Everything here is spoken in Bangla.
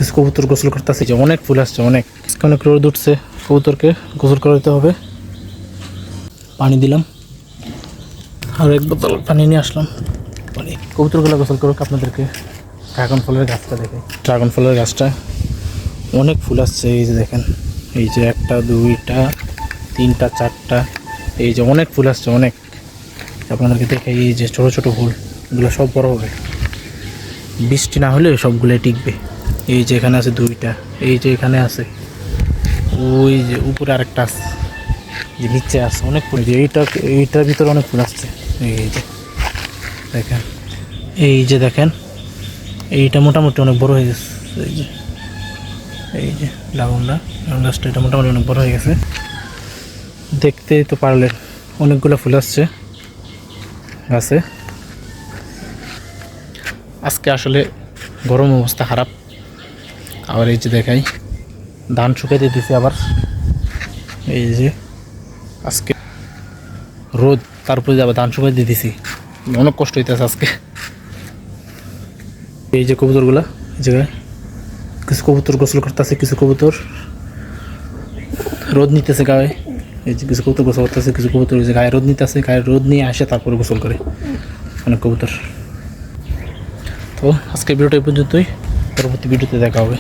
কিছু কবুতর গোসল করতেছে, যে অনেক ফুল আসছে, অনেক অনেক রোদ উঠছে, কবুতরকে গোসল করাতে হবে। পানি দিলাম, আর এক বোতল পানি নিয়ে আসলাম। পানি কবুতরগুলো গোসল করুক। আপনাদেরকে ড্রাগন ফলের গাছটা দেখে, ড্রাগন ফলের গাছটা অনেক ফুল আসছে। এই যে দেখেন, এই যে 1টা 2টা 3টা 4টা, এই যে অনেক ফুল আসছে, অনেক। আপনাদেরকে দেখে, এই যে ছোটো ছোটো ফুল, এগুলো সব বড় হবে, বৃষ্টি না হলে সবগুলোই টিকবে। এই যে এখানে আছে 2টা, এই যে এখানে আছে, ওই যে উপরে আরেকটা আছে, যে নিচে আছে অনেক ফুল। যে এইটার ভিতরে অনেক ফুল আসছে। এই যে দেখেন, এই যে দেখেন, এইটা মোটামুটি অনেক বড় হয়ে গেছে। এই যে ড্রাগন গাছটা, এটা মোটামুটি অনেক বড় হয়ে গেছে। দেখতেই তো পারলেন, অনেকগুলো ফুল আসছে গাছে। আজকে আসলে গরম অবস্থা খারাপ। আবার এই যে দেখাই, ধান শুকাইতে দিছি আবার। এই যে আজকে রোদ, তারপরে আবার ধান শুকাইতে দিছি, অনেক কষ্ট হইতেছে আজকে। এই যে কবুতরগুলা, এই জায়গায় কিছু কবুতর গোসল করতেছে, কিছু কবুতর রোদ নিতেছে গায়ে। এই যে কিছু কবুতর গোসল করতেছে, কিছু কবুতর এই যে গায়ে রোদ নিতেছে, গায়ে রোদ নিয়ে আসে তারপরে গোসল করে অনেক কবুতর। তো আজকের ভিডিওটা এই পর্যন্তই, পরবর্তী ভিডিওতে দেখা হবে।